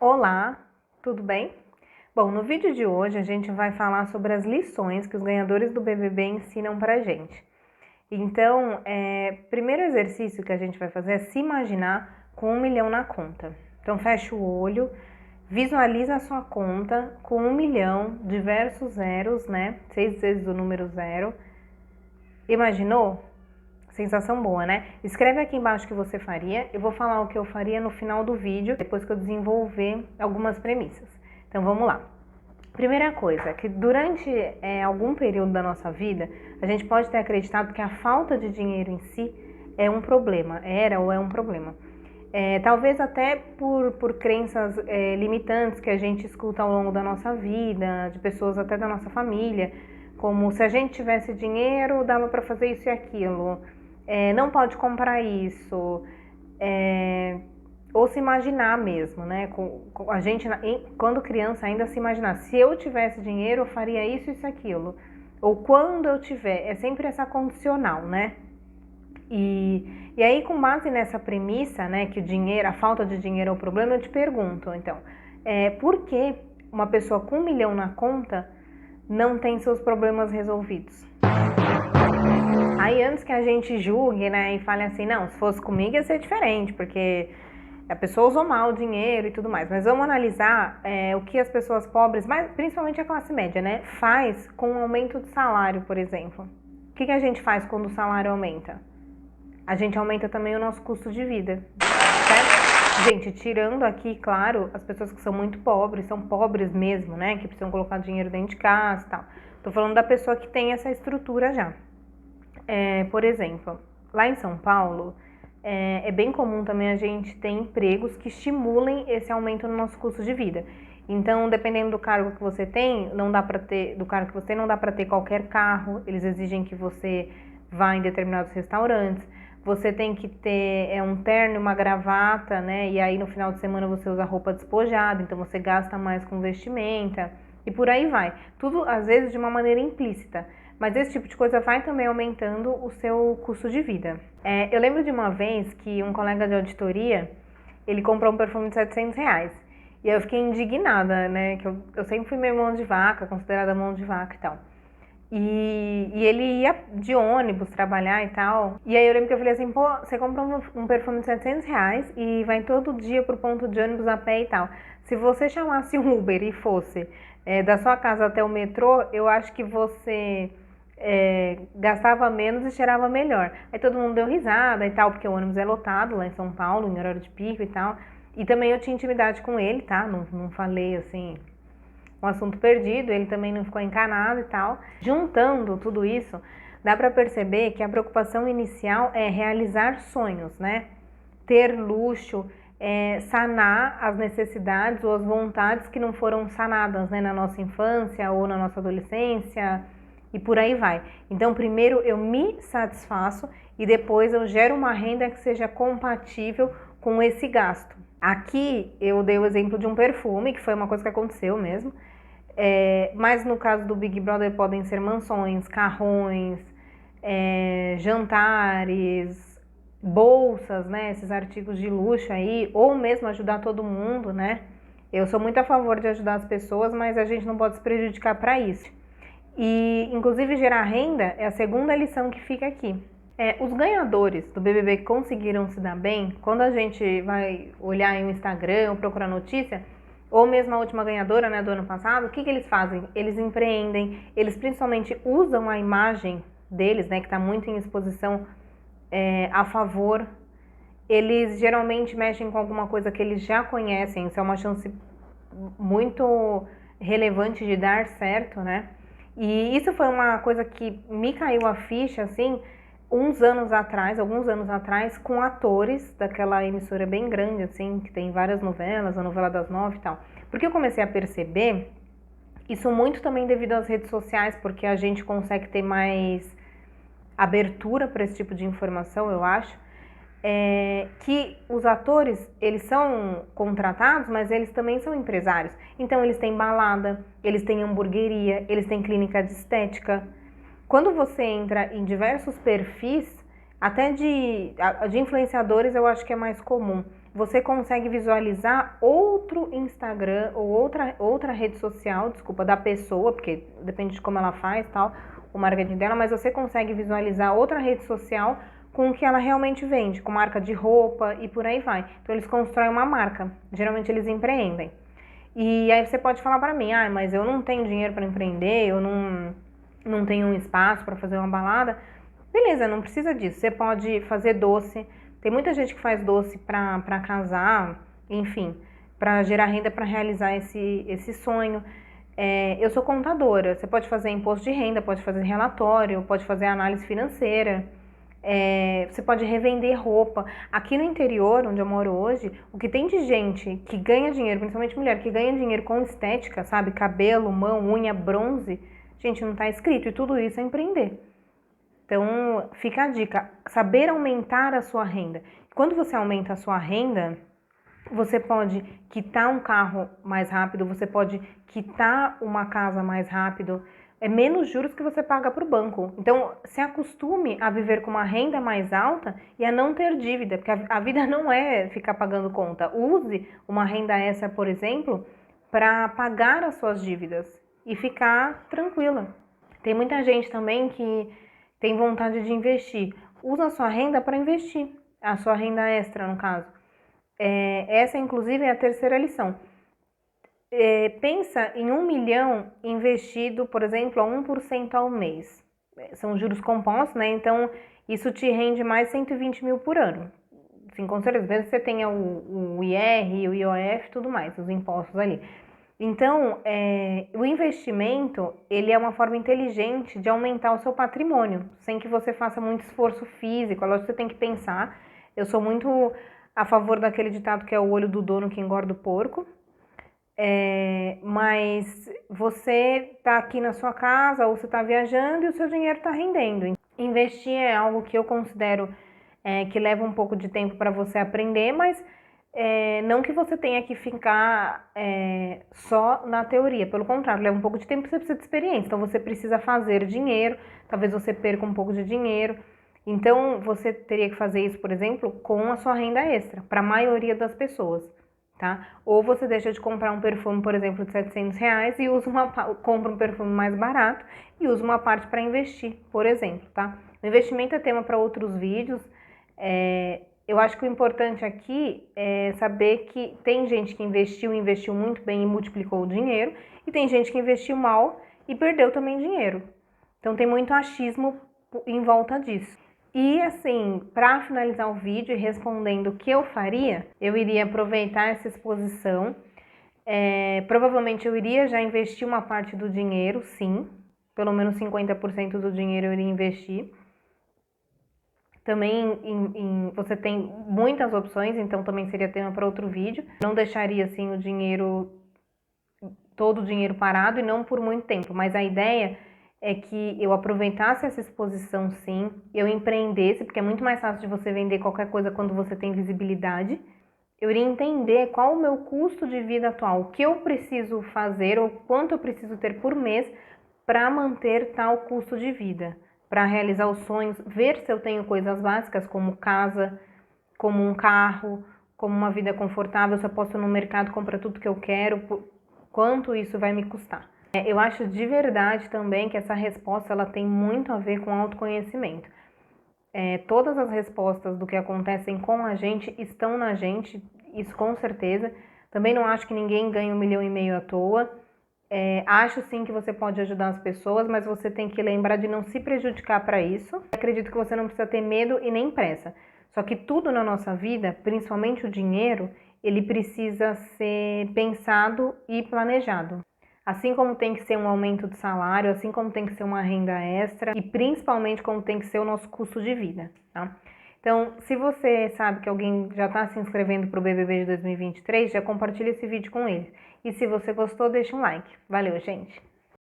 Olá, tudo bem? Bom, no vídeo de hoje a gente vai falar sobre as lições que os ganhadores do BBB ensinam pra gente. Então, primeiro exercício que a gente vai fazer é se imaginar com 1 milhão na conta. Então, fecha o olho, visualiza a sua conta com 1 milhão, diversos zeros, né? 6 vezes o número zero. Imaginou? Sensação boa, né? Escreve aqui embaixo o que você faria. Eu vou falar o que eu faria no final do vídeo, depois que eu desenvolver algumas premissas. Então vamos lá. Primeira coisa, que durante algum período da nossa vida, a gente pode ter acreditado que a falta de dinheiro em si é um problema, era ou é um problema. Talvez até por crenças limitantes que a gente escuta ao longo da nossa vida, de pessoas até da nossa família, como se a gente tivesse dinheiro, dava para fazer isso e aquilo. Não pode comprar isso, ou se imaginar mesmo, né? A gente, quando criança, ainda se imaginar, se eu tivesse dinheiro, eu faria isso, isso, aquilo. Ou quando eu tiver, é sempre essa condicional, né? E aí, com base nessa premissa, né, que o dinheiro, a falta de dinheiro é o problema, eu te pergunto, então, por que uma pessoa com 1 milhão na conta não tem seus problemas resolvidos? Aí antes que a gente julgue, né, e fale assim, não, se fosse comigo ia ser diferente, porque a pessoa usou mal o dinheiro e tudo mais. Mas vamos analisar o que as pessoas pobres, mas principalmente a classe média, né, faz com o aumento de salário, por exemplo. O que a gente faz quando o salário aumenta? A gente aumenta também o nosso custo de vida, certo? Gente, tirando aqui, claro, as pessoas que são muito pobres, são pobres mesmo, né, que precisam colocar dinheiro dentro de casa e tal. Tô falando da pessoa que tem essa estrutura já. Por exemplo, lá em São Paulo, é bem comum também a gente ter empregos que estimulem esse aumento no nosso custo de vida. Então, dependendo do cargo que você tem, não dá para ter, do cargo que você tem, não dá para ter qualquer carro. Eles exigem que você vá em determinados restaurantes. Você tem que ter um terno e uma gravata, né? E aí no final de semana você usa roupa despojada, então você gasta mais com vestimenta e por aí vai. Tudo às vezes de uma maneira implícita. Mas esse tipo de coisa vai também aumentando o seu custo de vida. Eu lembro de uma vez que um colega de auditoria, ele comprou um perfume de R$ 700. E aí eu fiquei indignada, né? Que eu sempre fui meio mão de vaca, considerada mão de vaca e tal. E ele ia de ônibus trabalhar e tal. E aí eu lembro que eu falei assim, pô, você comprou um perfume de R$ 700 e vai todo dia pro ponto de ônibus a pé e tal. Se você chamasse um Uber e fosse da sua casa até o metrô, eu acho que você gastava menos e cheirava melhor. Aí todo mundo deu risada e tal, porque o ônibus é lotado lá em São Paulo, em horário de pico e tal. E também eu tinha intimidade com ele, tá? Não falei assim, um assunto perdido, ele também não ficou encanado e tal. Juntando tudo isso, dá pra perceber que a preocupação inicial é realizar sonhos, né? Ter luxo, sanar as necessidades ou as vontades que não foram sanadas, né, na nossa infância ou na nossa adolescência, e por aí vai. Então, primeiro eu me satisfaço e depois eu gero uma renda que seja compatível com esse gasto. Aqui eu dei o exemplo de um perfume, que foi uma coisa que aconteceu mesmo, mas no caso do Big Brother podem ser mansões, carrões, jantares, bolsas, né, esses artigos de luxo aí, ou mesmo ajudar todo mundo, né? Eu sou muito a favor de ajudar as pessoas, mas a gente não pode se prejudicar para isso. E, inclusive, gerar renda é a segunda lição que fica aqui. Os ganhadores do BBB que conseguiram se dar bem, quando a gente vai olhar em um Instagram ou procurar notícia, ou mesmo a última ganhadora, né, do ano passado, o que eles fazem? Eles empreendem, eles principalmente usam a imagem deles, né, que está muito em exposição a favor. Eles geralmente mexem com alguma coisa que eles já conhecem, isso é uma chance muito relevante de dar certo, né? E isso foi uma coisa que me caiu a ficha, assim, alguns anos atrás, com atores daquela emissora bem grande, assim, que tem várias novelas, a novela das 9 e tal. Porque eu comecei a perceber isso muito também devido às redes sociais, porque a gente consegue ter mais abertura para esse tipo de informação, eu acho. Que os atores, eles são contratados, mas eles também são empresários. Então eles têm balada, eles têm hamburgueria, eles têm clínica de estética. Quando você entra em diversos perfis, até de influenciadores eu acho que é mais comum. você consegue visualizar outro Instagram ou outra rede social, desculpa, da pessoa, porque depende de como ela faz, tal, o marketing dela, mas você consegue visualizar outra rede social com o que ela realmente vende, com marca de roupa e por aí vai. Então eles constroem uma marca, geralmente eles empreendem. E aí você pode falar para mim, mas eu não tenho dinheiro para empreender, eu não tenho um espaço para fazer uma balada. Beleza, não precisa disso. Você pode fazer doce. Tem muita gente que faz doce para casar, enfim, para gerar renda para realizar esse sonho. Eu sou contadora. Você pode fazer imposto de renda, pode fazer relatório, pode fazer análise financeira. Você pode revender roupa. Aqui no interior, onde eu moro hoje, o que tem de gente que ganha dinheiro, principalmente mulher, que ganha dinheiro com estética, sabe? Cabelo, mão, unha, bronze, gente, não tá escrito. E tudo isso é empreender. Então, fica a dica, saber aumentar a sua renda. Quando você aumenta a sua renda, você pode quitar um carro mais rápido, você pode quitar uma casa mais rápido, é menos juros que você paga para o banco. Então, se acostume a viver com uma renda mais alta e a não ter dívida, porque a vida não é ficar pagando conta. Use uma renda extra, por exemplo, para pagar as suas dívidas e ficar tranquila. Tem muita gente também que tem vontade de investir. Usa a sua renda para investir, a sua renda extra, no caso. Essa, inclusive, é a terceira lição. Pensa em 1 milhão investido, por exemplo, a 1% ao mês. São juros compostos, né? Então, isso te rende mais 120 mil por ano. Sim, com certeza. Mesmo que você tenha o IR, o IOF e tudo mais, os impostos ali. Então, o investimento, ele é uma forma inteligente de aumentar o seu patrimônio, sem que você faça muito esforço físico. Lógico que você tem que pensar. Eu sou muito a favor daquele ditado que é o olho do dono que engorda o porco. Mas você está aqui na sua casa ou você está viajando e o seu dinheiro está rendendo. Investir é algo que eu considero que leva um pouco de tempo para você aprender, mas não que você tenha que ficar só na teoria, pelo contrário, leva um pouco de tempo, você precisa de experiência, então você precisa fazer dinheiro, talvez você perca um pouco de dinheiro, então você teria que fazer isso, por exemplo, com a sua renda extra, para a maioria das pessoas, tá? Ou você deixa de comprar um perfume, por exemplo, de R$700 e compra um perfume mais barato e usa uma parte para investir, por exemplo, tá? O investimento é tema para outros vídeos. Eu acho que o importante aqui é saber que tem gente que investiu muito bem e multiplicou o dinheiro, e tem gente que investiu mal e perdeu também dinheiro. Então tem muito achismo em volta disso. E assim, para finalizar o vídeo e respondendo o que eu faria, eu iria aproveitar essa exposição. Provavelmente eu iria já investir uma parte do dinheiro, sim. Pelo menos 50% do dinheiro eu iria investir. Também você tem muitas opções, então também seria tema para outro vídeo. Não deixaria assim todo o dinheiro parado e não por muito tempo, mas a ideia é que eu aproveitasse essa exposição sim, eu empreendesse, porque é muito mais fácil de você vender qualquer coisa quando você tem visibilidade. Eu iria entender qual o meu custo de vida atual, o que eu preciso fazer ou quanto eu preciso ter por mês para manter tal custo de vida, para realizar os sonhos, ver se eu tenho coisas básicas como casa, como um carro, como uma vida confortável, se eu posso ir no mercado comprar tudo que eu quero, quanto isso vai me custar. Eu acho de verdade também que essa resposta ela tem muito a ver com autoconhecimento. Todas as respostas do que acontecem com a gente estão na gente, isso com certeza. Também não acho que ninguém ganha 1,5 milhão à toa. Acho sim que você pode ajudar as pessoas, mas você tem que lembrar de não se prejudicar para isso. Acredito que você não precisa ter medo e nem pressa. Só que tudo na nossa vida, principalmente o dinheiro, ele precisa ser pensado e planejado. Assim como tem que ser um aumento de salário, assim como tem que ser uma renda extra e principalmente como tem que ser o nosso custo de vida, tá? Então, se você sabe que alguém já está se inscrevendo para o BBB de 2023, já compartilha esse vídeo com eles. E se você gostou, deixa um like. Valeu, gente!